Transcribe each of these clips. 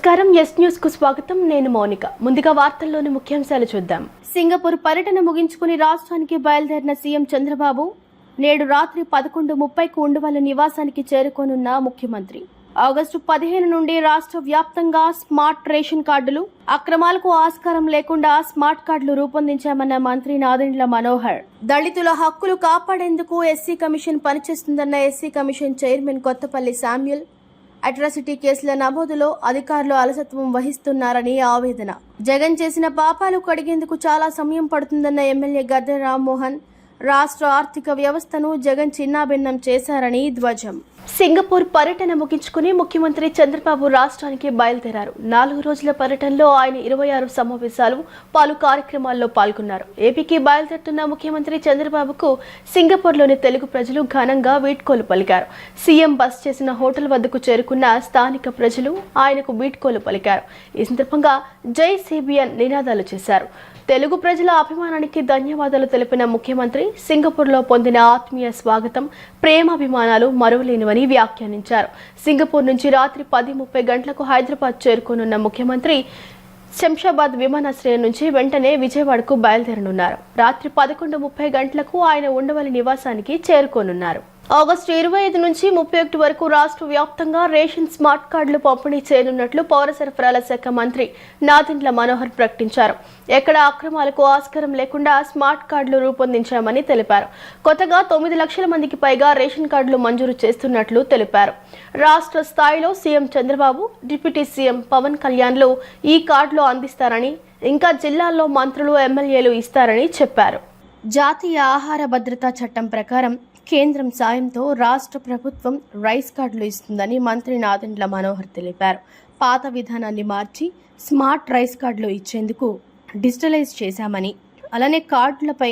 నమస్కారం yes news కు స్వాగతం. నేను మౌనిక. ముందుగా వార్తల్లోని ముఖ్యాంశాలు చూద్దాం. సింగపూర్ పర్యటన ముగించుకుని రాష్ట్రానికి బయలుదేరిన సీఎం చంద్రబాబు నేడు రాత్రి 11:30కు ఉండవల్లి నివాసానికి చేరుకోనున్న ముఖ్యమంత్రి. ఆగస్టు 15 నుండి రాష్ట్ర వ్యాప్తంగా స్మార్ట్ రేషన్ కార్డులు అక్రమాలకు ఆస్కారం లేకుండా స్మార్ట్ కార్డులు రూపొందించామన్న మంత్రి నాదెండ్ల మనోహర్. దళితుల హక్కులు కాపాడేందుకు ఎస్సీ కమిషన్ పనిచేస్తుందన్న SC commission chairman Kothapalli Samuel. Atrocity కేసుల నమోదులో అధికారులు అలసత్వం వహిస్తున్నారని ఆవేదన. జగన్ చేసిన పాపాలు కడిగేందుకు చాలా సమయం పడుతుందన్న ఎమ్మెల్యే గద్దె రామ్మోహన్. రాష్ట్ర ఆర్థిక వ్యవస్థను జగన్ చిన్నాభిన్నం చేశారని ధ్వజం. సింగపూర్ పర్యటన ముగించుకుని ముఖ్యమంత్రి చంద్రబాబు రాష్ట్రానికి బయలుదేరారు. 4 రోజుల పర్యటనలో ఆయన 26 సమావేశాలు, పలు కార్యక్రమాల్లో పాల్గొన్నారు. ఏపీకి బయలుదేరుతున్న ముఖ్యమంత్రి చంద్రబాబుకు సింగపూర్లోని తెలుగు ప్రజలు ఘనంగా వీడ్కోలు పలికారు. సీఎం బస్ చేసిన హోటల్ వద్దకు చేరుకున్న స్థానిక ప్రజలు ఆయనకు వీడ్కోలు పలికారు. ఈ సందర్భంగా జై సిబిఎన్ నినాదాలు చేశారు. తెలుగు ప్రజల అభిమానానికి ధన్యవాదాలు తెలిపిన ముఖ్యమంత్రి సింగపూర్లో పొందిన ఆత్మీయ స్వాగతం, ప్రేమాభిమానాలు మరువలేనివని వ్యాఖ్యానించారు. సింగపూర్ నుంచి రాత్రి 10:30 గంటలకు హైదరాబాద్ చేరుకోనున్న ముఖ్యమంత్రి శంషాబాద్ విమానాశ్రయం నుంచి వెంటనే విజయవాడకు బయలుదేరనున్నారు. రాత్రి 11:30 గంటలకు ఆయన ఉండవల్లి నివాసానికి చేరుకోనున్నారు. ఆగస్టు 25 నుంచి 31 వరకు రాష్ట్ర వ్యాప్తంగా రేషన్ స్మార్ట్ కార్డులు పంపిణీ చేయనున్నట్లు పౌర సరఫరాల శాఖ మంత్రి నాదెండ్ల మనోహర్ ప్రకటించారు. ఎక్కడ అక్రమాలకు ఆస్కారం లేకుండా స్మార్ట్ కార్డులు రూపొందించామని తెలిపారు. కొత్తగా 9 లక్షల మందికి పైగా రేషన్ కార్డులు మంజూరు చేస్తున్నట్లు తెలిపారు. రాష్ట్ర స్థాయిలో CM Chandrababu, deputy CM Pawan కళ్యాణ్లు ఈ కార్డులు అందిస్తారని, ఇంకా జిల్లాల్లో మంత్రులు, ఎమ్మెల్యేలు ఇస్తారని చెప్పారు. జాతీయ ఆహార భద్రతా చట్టం ప్రకారం కేంద్రం సాయంతో రాష్ట్ర ప్రభుత్వం రైస్ కార్డులు ఇస్తుందని మంత్రి నాదెండ్ల మనోహర్ తెలిపారు. పాత విధానాన్ని మార్చి స్మార్ట్ రైస్ కార్డులు ఇచ్చేందుకు డిజిటలైజ్ చేశామని, అలానే కార్డులపై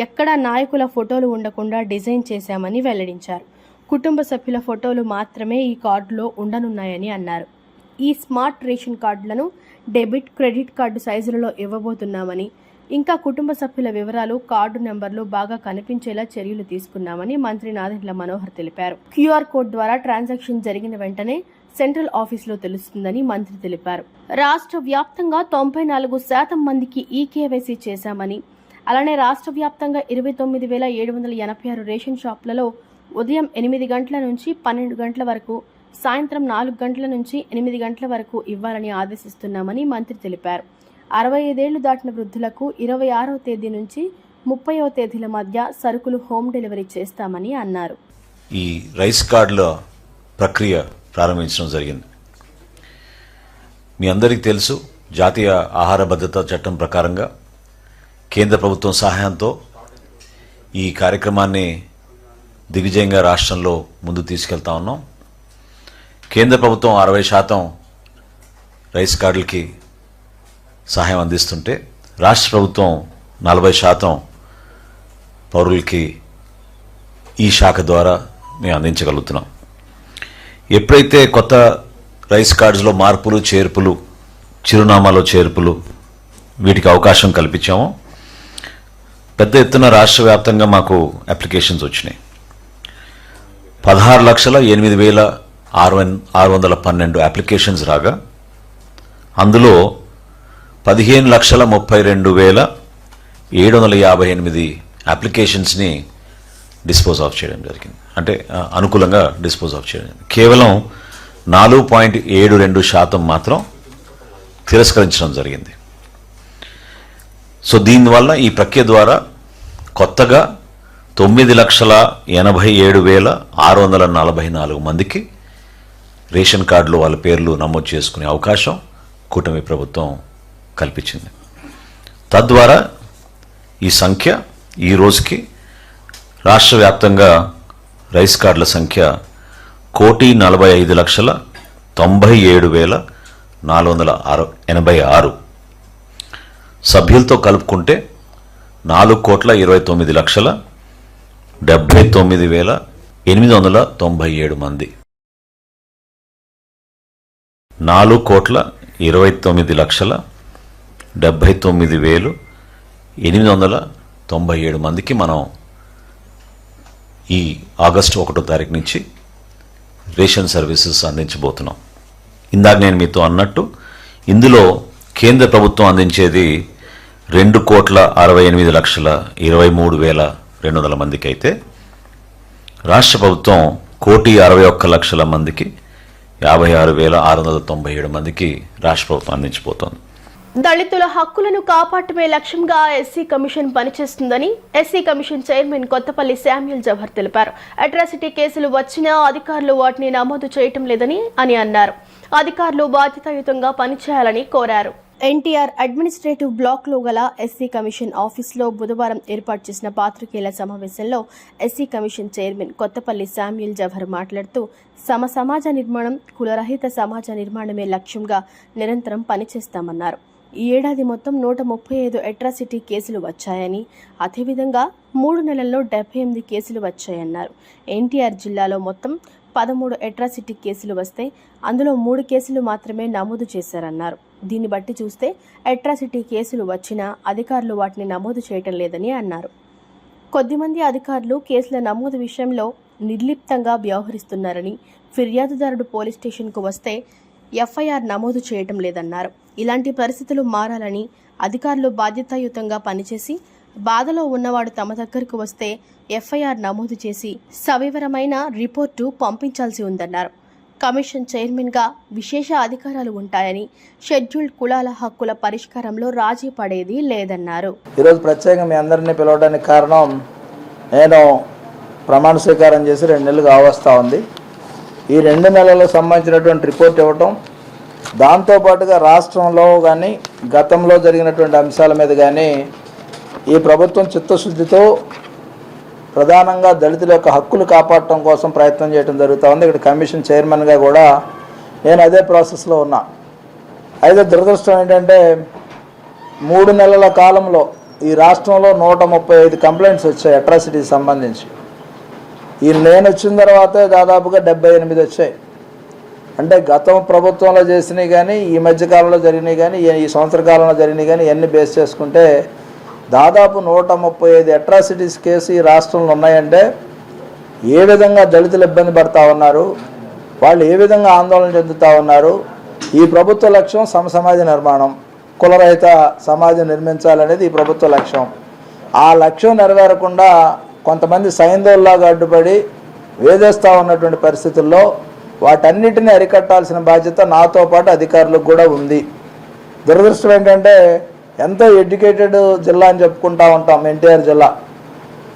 ఎక్కడా నాయకుల ఫోటోలు ఉండకుండా డిజైన్ చేశామని వెల్లడించారు. కుటుంబ సభ్యుల ఫోటోలు మాత్రమే ఈ కార్డులో ఉండనున్నాయని అన్నారు. ఈ స్మార్ట్ రేషన్ కార్డులను డెబిట్, క్రెడిట్ కార్డు సైజులలో ఇవ్వబోతున్నామని, ఇంకా కుటుంబ సభ్యుల వివరాలు, కార్డు నెంబర్లు బాగా కనిపించేలా చర్యలు తీసుకున్నామని మంత్రి నాదెండ్ల మనోహర్ తెలిపారు. క్యూఆర్ కోడ్ ద్వారా ట్రాన్సాక్షన్ జరిగిన వెంటనే సెంట్రల్ ఆఫీసులో తెలుస్తుందని మంత్రి తెలిపారు. రాష్ట్ర వ్యాప్తంగా 94% మందికి ఈకేవైసీ చేశామని, అలానే రాష్ట్ర వ్యాప్తంగా 29,786 రేషన్ షాపులలో ఉదయం 8 గంటల నుంచి 12 గంటల వరకు, సాయంత్రం 4 గంటల నుంచి 8 గంటల వరకు ఇవ్వాలని ఆదేశిస్తున్నామని మంత్రి తెలిపారు. 65 ఏళ్లు దాటిన వృద్ధులకు 26వ తేదీ నుంచి 30వ తేదీల మధ్య సరుకులు హోమ్ డెలివరీ చేస్తామని అన్నారు. ఈ రైస్ కార్డుల ప్రక్రియ ప్రారంభించడం జరిగింది. మీ అందరికీ తెలుసు, జాతీయ ఆహార భద్రతా చట్టం ప్రకారంగా కేంద్ర ప్రభుత్వం సహాయంతో ఈ కార్యక్రమాన్ని దిగ్విజయంగా రాష్ట్రంలో ముందుకు తీసుకెళ్తా ఉన్నాం. కేంద్ర ప్రభుత్వం 60% రైస్ కార్డులకి సహాయం అందిస్తుంటే, రాష్ట్ర ప్రభుత్వం 40% పౌరులకి ఈ శాఖ ద్వారా మేము అందించగలుగుతున్నాం. ఎప్పుడైతే కొత్త రైస్ కార్డ్స్లో మార్పులు, చేర్పులు, చిరునామాలో చేర్పులు వీటికి అవకాశం కల్పించామో పెద్ద ఎత్తున రాష్ట్ర వ్యాప్తంగా మాకు అప్లికేషన్స్ వచ్చినాయి. 16,08,612 అప్లికేషన్స్ రాగా అందులో 15,32,758 అప్లికేషన్స్ని డిస్పోజ్ ఆఫ్ చేయడం జరిగింది. అంటే అనుకూలంగా డిస్పోజ్ ఆఫ్ చేయడం జరిగింది. కేవలం 4.72% మాత్రం తిరస్కరించడం జరిగింది. సో దీనివల్ల ఈ ప్రక్రియ ద్వారా కొత్తగా 9,87,644 మందికి రేషన్ కార్డులో వాళ్ళ పేర్లు నమోదు చేసుకునే అవకాశం కూటమి ప్రభుత్వం కల్పించింది. తద్వారా ఈ సంఖ్య ఈ రోజుకి రాష్ట్ర వ్యాప్తంగా రైస్ కార్డుల సంఖ్య 1,45,97,486 సభ్యులతో కలుపుకుంటే 4,29,79,897 మంది. 4,29,79,897 మందికి మనం ఈ ఆగస్టు 1వ తారీఖు నుంచి రేషన్ సర్వీసెస్ అందించబోతున్నాం. ఇందాక నేను మీతో అన్నట్టు ఇందులో కేంద్ర ప్రభుత్వం అందించేది 2,68,23,200 మందికి అయితే రాష్ట్ర ప్రభుత్వం 1,61,00,000 మందికి 56,697 మందికి రాష్ట్ర ప్రభుత్వం అందించిపోతోంది. దళితుల హక్కులను కాపాడటమే లక్ష్యంగా ఎస్సీ కమిషన్ పనిచేస్తుందని SC commission chairman Kothapalli Samuel Jawahar తెలిపారు. అట్రాసిటీ కేసులు వచ్చినా అధికారులు వాటిని నమోదు చేయటం లేదని అన్నారు. అధికారులు బాధ్యతాయుతంగా పనిచేయాలని కోరారు. ఎన్టీఆర్ అడ్మినిస్ట్రేటివ్ బ్లాక్ లో గల ఎస్సీ కమిషన్ ఆఫీసులో బుధవారం ఏర్పాటు చేసిన పాత్రికేయుల సమావేశంలో SC commission chairman Kothapalli Samuel Jawahar మాట్లాడుతూ సమాజ నిర్మాణం, కులరహిత సమాజ నిర్మాణమే లక్ష్యంగా నిరంతరం పనిచేస్తామన్నారు. ఈ ఏడాది మొత్తం 135 అట్రాసిటీ కేసులు వచ్చాయని, అదేవిధంగా 3 నెలల్లో 78 కేసులు వచ్చాయన్నారు. ఎన్టీఆర్ జిల్లాలో మొత్తం 13 అట్రాసిటీ కేసులు వస్తే అందులో 3 కేసులు మాత్రమే నమోదు చేశారన్నారు. దీన్ని బట్టి చూస్తే అట్రాసిటీ కేసులు వచ్చినా అధికారులు వాటిని నమోదు చేయటం లేదని అన్నారు. కొద్దిమంది అధికారులు కేసుల నమోదు విషయంలో నిర్లిప్తంగా వ్యవహరిస్తున్నారని, ఫిర్యాదుదారుడు పోలీస్ స్టేషన్కు వస్తే ఎఫ్ఐఆర్ నమోదు చేయటం లేదన్నారు. ఇలాంటి పరిస్థితులు మారాలని, అధికారులు బాధ్యతాయుతంగా పనిచేసి బాధలో ఉన్నవాడు తమ దగ్గరకు వస్తే ఎఫ్ఐఆర్ నమోదు చేసి సవివరమైన రిపోర్టు పంపించాల్సి ఉందన్నారు. కమిషన్ చైర్మన్గా విశేష అధికారాలు ఉంటాయని, షెడ్యూల్డ్ కులాల హక్కుల పరిష్కారంలో రాజీ పడేది లేదన్నారు. ఈరోజు ప్రత్యేకంగా మీ అందరినీ పిలవడానికి కారణం, నేను ప్రమాణ స్వీకారం చేసి 2 నెలలు కావస్తూ ఉంది. ఈ 2 నెలలకు సంబంధించినటువంటి రిపోర్ట్ ఇవ్వటం, దాంతోపాటుగా రాష్ట్రంలో కానీ గతంలో జరిగినటువంటి అంశాల మీద కానీ ఈ ప్రభుత్వం చిత్తశుద్ధితో ప్రధానంగా దళితుల యొక్క హక్కులు కాపాడటం కోసం ప్రయత్నం చేయడం జరుగుతూ ఉంది. ఇక్కడ కమిషన్ చైర్మన్గా కూడా నేను అదే ప్రాసెస్లో ఉన్నా. అయితే దురదృష్టం ఏంటంటే 3 నెలల కాలంలో ఈ రాష్ట్రంలో 135 కంప్లైంట్స్ వచ్చాయి అట్రాసిటీకి సంబంధించి. నేను వచ్చిన తర్వాతే దాదాపుగా 78 వచ్చాయి. అంటే గతం ప్రభుత్వంలో చేసినవి కానీ, ఈ మధ్యకాలంలో జరిగినవి కానీ, ఈ సంవత్సర కాలంలో జరిగినవి కానీ ఇవన్నీ బేస్ చేసుకుంటే దాదాపు 135 అట్రాసిటీస్ కేసు ఈ రాష్ట్రంలో ఉన్నాయంటే ఏ విధంగా దళితులు ఇబ్బంది పడతా ఉన్నారు, వాళ్ళు ఏ విధంగా ఆందోళన చెందుతూ ఉన్నారు. ఈ ప్రభుత్వ లక్ష్యం సమాజ నిర్మాణం, కులరహిత సమాజం నిర్మించాలనేది ఈ ప్రభుత్వ లక్ష్యం. ఆ లక్ష్యం నెరవేరకుండా కొంతమంది సైంధవుల్లాగా అడ్డుపడి వేధిస్తూ ఉన్నటువంటి పరిస్థితుల్లో వాటన్నిటిని అరికట్టాల్సిన బాధ్యత నాతో పాటు అధికారులకు కూడా ఉంది. దురదృష్టం ఏంటంటే ఎంతో ఎడ్యుకేటెడ్ జిల్లా అని చెప్పుకుంటూ ఉంటాం ఎన్టీఆర్ జిల్లా.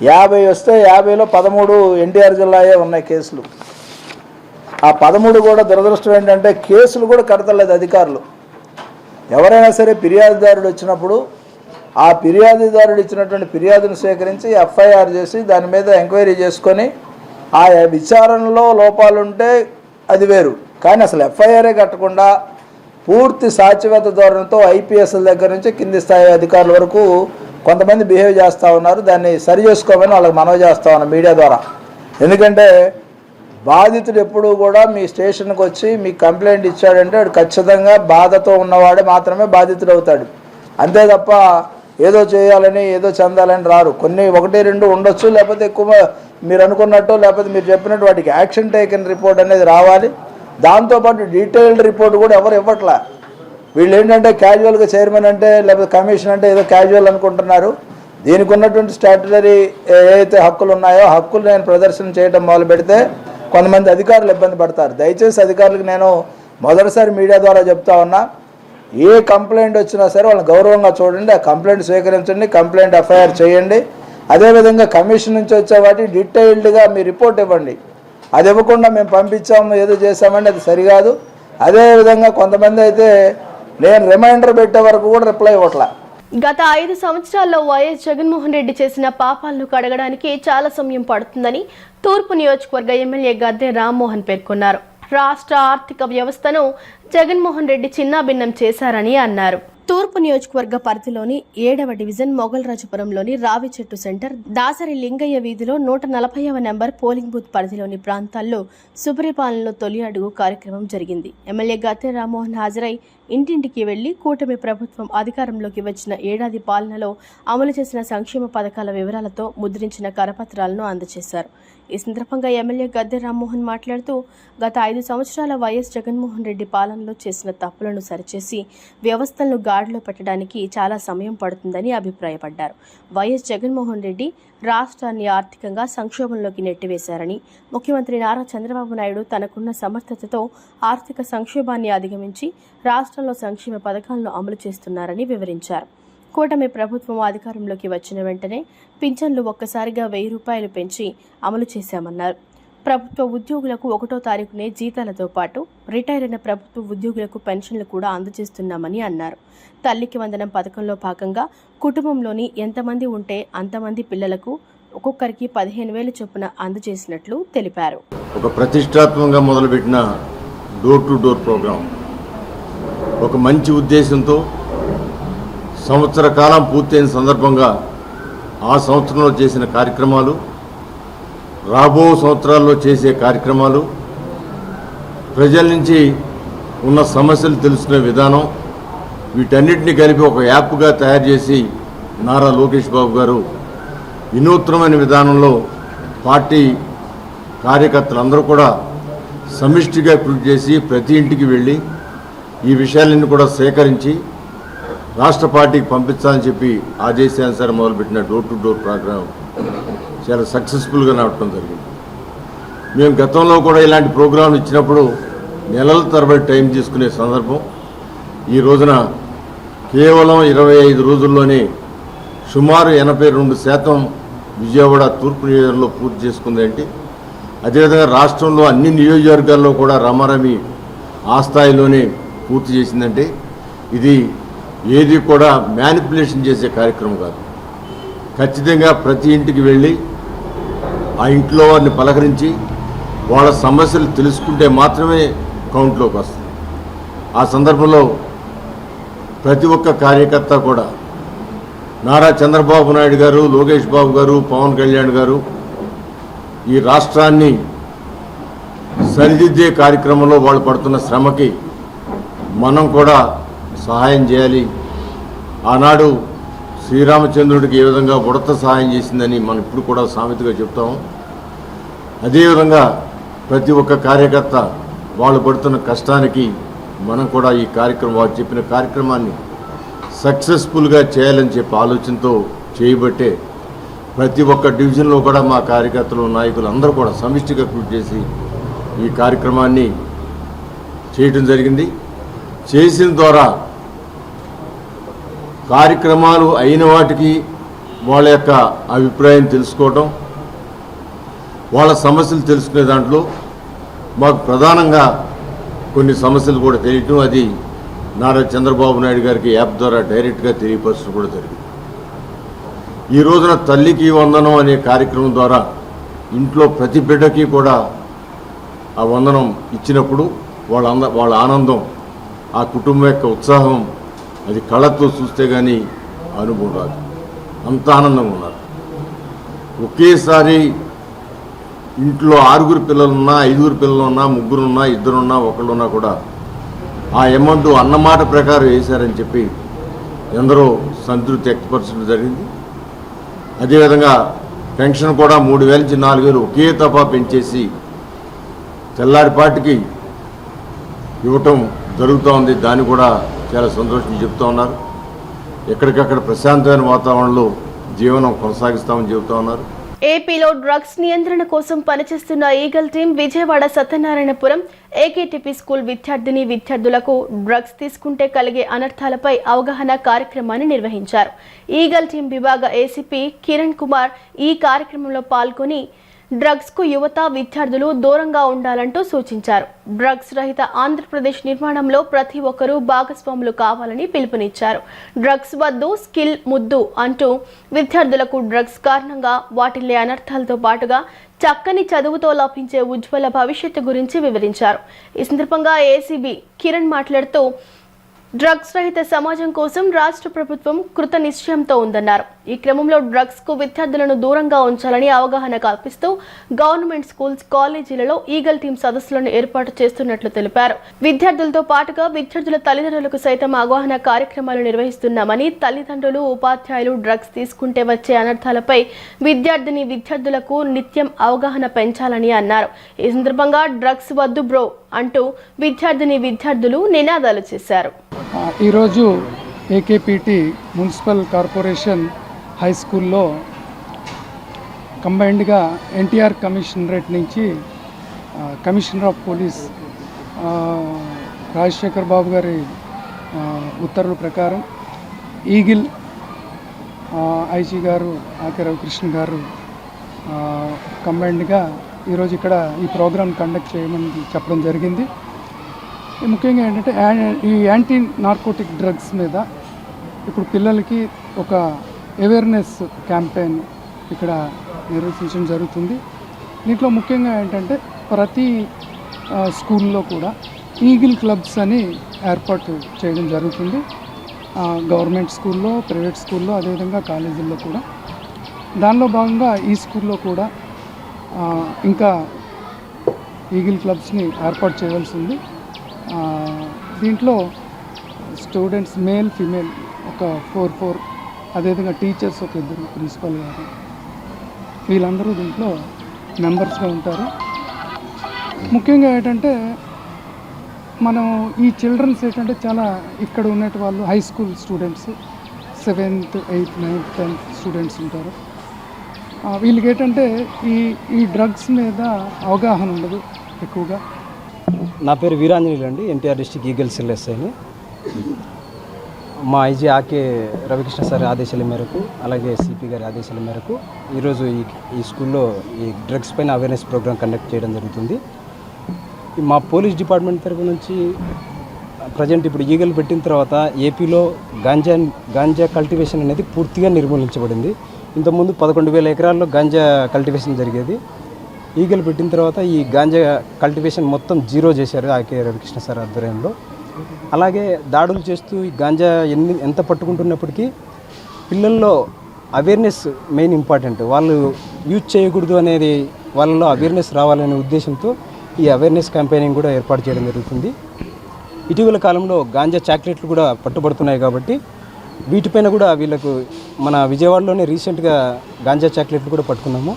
50 వస్తే 50లో 13 ఎన్టీఆర్ జిల్లాయే ఉన్నాయి కేసులు. ఆ 13 కూడా దురదృష్టం ఏంటంటే కేసులు కూడా కడతలేదు అధికారులు. ఎవరైనా సరే ఫిర్యాదుదారుడు వచ్చినప్పుడు ఆ ఫిర్యాదుదారుడు ఇచ్చినటువంటి ఫిర్యాదును స్వీకరించి ఎఫ్ఐఆర్ చేసి దాని మీద ఎంక్వైరీ చేసుకొని ఆ విచారణలో లోపాలుంటే అది వేరు. కానీ అసలు ఎఫ్ఐఆరే కట్టకుండా పూర్తి సాధ్యత ధోరణితో ఐపీఎస్ల దగ్గర నుంచి కింది స్థాయి అధికారుల వరకు కొంతమంది బిహేవ్ చేస్తూ ఉన్నారు. దాన్ని సరి చేసుకోమని వాళ్ళకి మనవి చేస్తూ ఉన్నాం మీడియా ద్వారా. ఎందుకంటే బాధితుడు ఎప్పుడూ కూడా మీ స్టేషన్కి వచ్చి మీకు కంప్లైంట్ ఇచ్చాడంటే వాడు ఖచ్చితంగా బాధతో ఉన్నవాడే మాత్రమే బాధితుడు అవుతాడు. అంతే తప్ప ఏదో చేయాలని ఏదో చెందాలని రారు. కొన్ని 1-2 ఉండొచ్చు, లేకపోతే ఎక్కువ మీరు అనుకున్నట్టు లేకపోతే మీరు చెప్పినట్టు వాటికి యాక్షన్ టేకన్ రిపోర్ట్ అనేది రావాలి. దాంతోపాటు డీటెయిల్డ్ రిపోర్ట్ కూడా ఎవరు ఇవ్వట్లే. వీళ్ళు ఏంటంటే క్యాజువల్గా చైర్మన్ అంటే లేకపోతే కమిషన్ అంటే ఏదో క్యాజువల్ అనుకుంటున్నారు. దీనికి ఉన్నటువంటి స్టాట్యుటరీ ఏవైతే హక్కులు ఉన్నాయో హక్కులు నేను ప్రదర్శన చేయడం మొదలు పెడితే కొంతమంది అధికారులు ఇబ్బంది పడతారు. దయచేసి అధికారులకు నేను మొదటిసారి మీడియా ద్వారా చెప్తా ఉన్నా, ఏ కంప్లైంట్ వచ్చినా సరే వాళ్ళని గౌరవంగా చూడండి, ఆ కంప్లైంట్ స్వీకరించండి, కంప్లైంట్ ఎఫ్ఐఆర్ చేయండి. అదేవిధంగా కమిషన్ నుంచి వచ్చే వాటి డీటెయిల్డ్గా మీ రిపోర్ట్ ఇవ్వండి. అది ఇవ్వకుండా మేము పంపించాము ఏదో చేసామంటే అది సరికాదు. అదేవిధంగా కొంతమంది అయితే నేను రిమైండర్ పెట్టే వరకు కూడా రిప్లై ఇవ్వట్లే. గత 5 సంవత్సరాల్లో వైఎస్ జగన్మోహన్ రెడ్డి చేసిన పాపాలను కడగడానికి చాలా సమయం పడుతుందని తూర్పు నియోజకవర్గ ఎమ్మెల్యే గద్దె రామ్మోహన్ పేర్కొన్నారు. రాష్ట్ర ఆర్థిక వ్యవస్థను జగన్మోహన్ రెడ్డి చిన్నాభిన్నం చేశారని అన్నారు. తూర్పు నియోజకవర్గ పరిధిలోని 7వ డివిజన్ మొగల్రాజపురంలోని రావి చెట్టు సెంటర్, దాసరి లింగయ్య వీధిలో 140వ నెంబర్ పోలింగ్ బూత్ పరిధిలోని ప్రాంతాల్లో సుపరిపాలనలో తొలి అడుగు కార్యక్రమం జరిగింది. ఎమ్మెల్యే గద్దె రామ్మోహన్ హాజరై ఇంటింటికి వెళ్లి కూటమి ప్రభుత్వం అధికారంలోకి వచ్చిన ఏడాది పాలనలో అమలు చేసిన సంక్షేమ పథకాల వివరాలతో ముద్రించిన కరపత్రాలను అందజేశారు. ఈ సందర్భంగా ఎమ్మెల్యే గద్దె రామ్మోహన్ మాట్లాడుతూ గత 5 సంవత్సరాల వైఎస్ జగన్మోహన్ రెడ్డి పాలనలో చేసిన తప్పులను సరిచేసి వ్యవస్థలను గాడిలో పెట్టడానికి చాలా సమయం పడుతుందని అభిప్రాయపడ్డారు. వైఎస్ జగన్మోహన్ రెడ్డి రాష్ట్రాన్ని ఆర్థికంగా సంక్షోభంలోకి నెట్టివేశారని, ముఖ్యమంత్రి నారా చంద్రబాబు నాయుడు తనకున్న సమర్థతతో ఆర్థిక సంక్షోభాన్ని అధిగమించి రాష్ట్రంలో సంక్షేమ పథకాలను అమలు చేస్తున్నారని వివరించారు. కూటమి ప్రభుత్వం అధికారంలోకి వచ్చిన వెంటనే పింఛన్లు ఒక్కసారిగా 1000 రూపాయలు పెంచి అమలు చేశామన్నారు. ప్రభుత్వ ఉద్యోగులకు 1వ తారీఖునే జీతాలతో పాటు రిటైర్ అయిన ప్రభుత్వ ఉద్యోగులకు పెన్షన్లు కూడా అందజేస్తున్నామని అన్నారు. తల్లికి వందనం పథకంలో భాగంగా కుటుంబంలోని ఎంతమంది ఉంటే అంతమంది పిల్లలకు ఒక్కొక్కరికి 15,000 చొప్పున అందజేసినట్లు తెలిపారు. ఒక ప్రతిష్టాత్మకంగా మొదలుపెట్టిన డోర్ టు డోర్ ప్రోగ్రాం ఒక మంచి ఉద్దేశంతో సంవత్సర కాలం పూర్తయిన సందర్భంగా ఆ సంవత్సరంలో చేసిన కార్యక్రమాలు, రాబో సంవత్సరాల్లో చేసే కార్యక్రమాలు, ప్రజల నుంచి ఉన్న సమస్యలు తెలుసుకునే విధానం, వీటన్నిటిని కలిపి ఒక యాప్గా తయారు చేసి నారా లోకేష్ బాబు గారు వినూత్నమైన విధానంలో పార్టీ కార్యకర్తలందరూ కూడా సమిష్టిగా కృషి చేసి ప్రతి ఇంటికి వెళ్ళి ఈ విషయాలన్నీ కూడా సేకరించి రాష్ట్ర పార్టీకి పంపించాలని చెప్పి ఆదేశానుసారం మొదలుపెట్టిన డోర్ టు డోర్ ప్రోగ్రాం చాలా సక్సెస్ఫుల్గా నడపడం జరిగింది. మేము గతంలో కూడా ఇలాంటి ప్రోగ్రాంలు ఇచ్చినప్పుడు నెలల తరబడి టైం తీసుకునే సందర్భం. ఈ రోజున కేవలం 25 రోజుల్లోనే సుమారు 82% విజయవాడ తూర్పు నియోజకవర్గంలో పూర్తి చేసుకుందంటే, అదేవిధంగా రాష్ట్రంలో అన్ని నియోజకవర్గాల్లో కూడా రమారమి ఆ స్థాయిలోనే పూర్తి చేసిందంటే ఇది ఏది కూడా మ్యానిపులేషన్ చేసే కార్యక్రమం కాదు. ఖచ్చితంగా ప్రతి ఇంటికి వెళ్ళి ఆ ఇంట్లో వారిని పలకరించి వాళ్ళ సమస్యలు తెలుసుకుంటే మాత్రమే కౌంట్లోకి వస్తుంది. ఆ సందర్భంలో ప్రతి ఒక్క కార్యకర్త కూడా నారా చంద్రబాబు నాయుడు గారు, లోకేష్ బాబు గారు, పవన్ కళ్యాణ్ గారు ఈ రాష్ట్రాన్ని సరిదిద్దే కార్యక్రమంలో వాళ్ళు పడుతున్న శ్రమకి మనం కూడా సహాయం చేయాలి. ఆనాడు శ్రీరామచంద్రుడికి ఏ విధంగా ఉడత సహాయం చేసిందని మనం ఇప్పుడు కూడా సామెతగా చెప్తాము. అదేవిధంగా ప్రతి ఒక్క కార్యకర్త వాళ్ళు పడుతున్న కష్టానికి మనం కూడా ఈ కార్యక్రమం, వారు చెప్పిన కార్యక్రమాన్ని సక్సెస్ఫుల్గా చేయాలని చెప్పి ఆలోచనతో చేయబట్టే ప్రతి ఒక్క డివిజన్లో కూడా మా కార్యకర్తలు, నాయకులు అందరూ కూడా సమిష్టిగా కృషి చేసి ఈ కార్యక్రమాన్ని చేయడం జరిగింది. చేసిన ద్వారా కార్యక్రమాలు అయిన వాటికి వాళ్ళ యొక్క అభిప్రాయం తెలుసుకోవటం, వాళ్ళ సమస్యలు తెలుసుకునే దాంట్లో మాకు ప్రధానంగా కొన్ని సమస్యలు కూడా తెలియటం, అది నారా చంద్రబాబు నాయుడు గారికి యాప్ ద్వారా డైరెక్ట్గా తెలియపరచడం కూడా జరిగింది. ఈ రోజున తల్లికి వందనం అనే కార్యక్రమం ద్వారా ఇంట్లో ప్రతి బిడ్డకి కూడా ఆ వందనం ఇచ్చినప్పుడు వాళ్ళ ఆనందం, ఆ కుటుంబం యొక్క ఉత్సాహం అది కళ్ళతో చూస్తే కానీ అనుభవం రాదు. అంత ఆనందంగా ఉన్నారు. ఒకేసారి ఇంట్లో 6 పిల్లలున్నా, 5 పిల్లలున్నా, 3 2 1 కూడా ఆ అమౌంట్ అన్నమాట ప్రకారం వేశారని చెప్పి ఎందరో సంతృప్తి వ్యక్తపరచడం జరిగింది. అదేవిధంగా పెన్షన్ కూడా 3,000 నుంచి 4,000 ఒకే తపా పెంచేసి తెల్లారిపాటికి ఇవ్వటం జరుగుతూ ఉంది. దాన్ని కూడా చాలా సంతోషం చెప్తూ ఉన్నారు. ఎక్కడికక్కడ ప్రశాంతమైన వాతావరణంలో జీవనం కొనసాగిస్తామని చెబుతూ ఉన్నారు. ఏపీలో డ్రగ్స్ నియంత్రణ కోసం పనిచేస్తున్న eagle team Vijayawada Satyanarayanapuram AKTP school విద్యార్థులకు డ్రగ్స్ తీసుకుంటే కలిగే అనర్థాలపై అవగాహన కార్యక్రమాన్ని నిర్వహించారు. ఈగల్ టీం విభాగ ఏసీపీ కిరణ్ కుమార్ ఈ కార్యక్రమంలో పాల్గొని డ్రగ్స్ కు యువత, విద్యార్థులు దూరంగా ఉండాలంటూ సూచించారు. డ్రగ్స్ రహిత ఆంధ్రప్రదేశ్ నిర్మాణంలో ప్రతి ఒక్కరూ భాగస్వాములు కావాలని పిలుపునిచ్చారు. డ్రగ్స్ వద్దు, స్కిల్ ముద్దు అంటూ విద్యార్థులకు డ్రగ్స్ కారణంగా వాటిల్లే అనర్థాలతో పాటుగా చక్కని చదువుతో లభించే ఉజ్వల భవిష్యత్తు గురించి వివరించారు. ఈ సందర్భంగా ఏసీబీ కిరణ్ మాట్లాడుతూ డ్రగ్స్ రహిత సమాజం కోసం రాష్ట్ర ప్రభుత్వం కృత నిశ్చయంతో ఉందన్నారు. ఈ క్రమంలో డ్రగ్స్ కు విద్యార్థులను దూరంగా ఉంచాలని అవగాహన కల్పిస్తూ గవర్నమెంట్ స్కూల్స్, కాలేజీలలో ఈగల్ టీం సదస్సులను ఏర్పాటు చేస్తున్నట్లు తెలిపారు. విద్యార్థులతో పాటుగా విద్యార్థుల తల్లిదండ్రులకు సైతం అవగాహన కార్యక్రమాలు నిర్వహిస్తున్నామని, తల్లిదండ్రులు, ఉపాధ్యాయులు డ్రగ్స్ తీసుకుంటే వచ్చే అనర్థాలపై విద్యార్థులకు నిత్యం అవగాహన పెంచాలని అన్నారు. ఈ సందర్భంగా డ్రగ్స్ వద్దు బ్రో అంటూ విద్యార్థులు నినాదాలు చేశారు. ఈరోజు ఏకేపీటీ మున్సిపల్ కార్పొరేషన్ హై స్కూల్లో కంబైన్డ్గా ఎన్టీఆర్ కమిషనరేట్ నుంచి కమిషనర్ ఆఫ్ పోలీస్ రాజశేఖర్ బాబు గారి ఉత్తర్వుల ప్రకారం ఈగిల్ ఐజీ గారు ఆకే రవికృష్ణ గారు కంబైన్డ్గా ఈరోజు ఇక్కడ ఈ ప్రోగ్రాం కండక్ట్ చేయమని చెప్పడం జరిగింది. ముఖ్యంగా ఏంటంటే ఈ యాంటీ నార్కోటిక్ డ్రగ్స్ మీద ఇప్పుడు పిల్లలకి ఒక అవేర్నెస్ క్యాంపెయిన్ ఇక్కడ నిర్వహించడం జరుగుతుంది. దీంట్లో ముఖ్యంగా ఏంటంటే ప్రతి స్కూల్లో కూడా ఈగిల్ క్లబ్స్ అని ఏర్పాటు చేయడం జరుగుతుంది. గవర్నమెంట్ స్కూల్లో, ప్రైవేట్ స్కూల్లో, అదేవిధంగా కాలేజీల్లో కూడా. దానిలో భాగంగా ఈ స్కూల్లో కూడా ఇంకా ఈగిల్ క్లబ్స్ని ఏర్పాటు చేయవలసి ఉంది. దీంట్లో స్టూడెంట్స్ మేల్, ఫీమేల్ ఒక 4 అదేవిధంగా టీచర్స్ ఒక 2 ప్రిన్సిపల్ గారు, వీళ్ళందరూ దీంట్లో మెంబర్స్గా ఉంటారు. ముఖ్యంగా ఏంటంటే మనం ఈ చిల్డ్రన్స్ ఏంటంటే చాలా ఇక్కడ ఉన్నట్టు వాళ్ళు high school students 7th, 8th, 9th, 10th students ఉంటారు. వీళ్ళకి ఏంటంటే ఈ డ్రగ్స్ మీద అవగాహన ఉండదు ఎక్కువగా. నా పేరు వీరాంజనేయులు అండి, ఎన్టీఆర్ డిస్ట్రిక్ట్ ఈగల్ సెల్ ఎస్ఐని. మా ఐజీ ఆకే రవికృష్ణ సార్ ఆదేశాల మేరకు, అలాగే సిపి గారి ఆదేశాల మేరకు ఈరోజు ఈ స్కూల్లో ఈ డ్రగ్స్ పైన అవేర్నెస్ ప్రోగ్రామ్ కండక్ట్ చేయడం జరుగుతుంది. మా పోలీస్ డిపార్ట్మెంట్ తరఫు నుంచి ప్రజెంట్ ఇప్పుడు ఈగల్ పెట్టిన తర్వాత ఏపీలో గాంజా కల్టివేషన్ అనేది పూర్తిగా నిర్మూలించబడింది. ఇంతకుముందు 11,000 ఎకరాల్లో గాంజా కల్టివేషన్ జరిగేది. ఈగల్ పెట్టిన తర్వాత ఈ గాంజా కల్టివేషన్ మొత్తం జీరో చేశారు ఆకే రవికృష్ణ సార్ ఆధ్వర్యంలో. అలాగే దాడులు చేస్తూ ఈ గాంజా ఎంత పట్టుకుంటున్నప్పటికీ పిల్లల్లో అవేర్నెస్ మెయిన్ ఇంపార్టెంట్. వాళ్ళు యూజ్ చేయకూడదు అనేది వాళ్ళలో అవేర్నెస్ రావాలనే ఉద్దేశంతో ఈ అవేర్నెస్ క్యాంపెయినింగ్ కూడా ఏర్పాటు చేయడం జరుగుతుంది. ఇటీవల కాలంలో గాంజా చాక్లెట్లు కూడా పట్టుబడుతున్నాయి కాబట్టి వీటిపైన కూడా వీళ్ళకు మన విజయవాడలోనే రీసెంట్గా గాంజా చాక్లెట్లు కూడా పట్టుకున్నాము.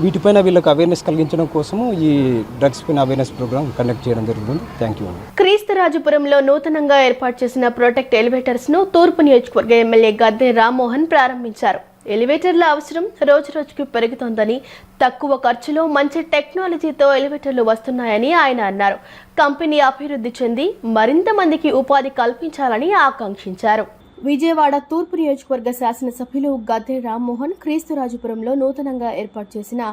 వీటిపైన వీళ్ళకు అవేర్నెస్ కలిగించడం కోసము ఈ డ్రగ్స్ పైన అవేర్నెస్ ప్రోగ్రామ్ కండక్ట్ చేయడం జరుగుతుంది. Thank you. క్రీస్తురాజపురంలో నూతనంగా ఏర్పాటు చేసిన ప్రొటెక్ట్ ఎలివేటర్స్ ను తూర్పు నియోజకవర్గ ఎమ్మెల్యే గద్దె రామ్మోహన్ ప్రారంభించారు. ఎలివేటర్ల అవసరం రోజురోజుకు పెరుగుతోందని, తక్కువ ఖర్చులో మంచి టెక్నాలజీతో ఎలివేటర్లు వస్తున్నాయని ఆయన అన్నారు. కంపెనీ అభివృద్ధి చెంది మరింత మందికి ఉపాధి కల్పించాలని ఆకాంక్షించారు. విజయవాడ తూర్పు నియోజకవర్గ శాసనసభ్యులు గద్దె రామ్మోహన్ క్రీస్తురాజపురంలో నూతనంగా ఏర్పాటు చేసిన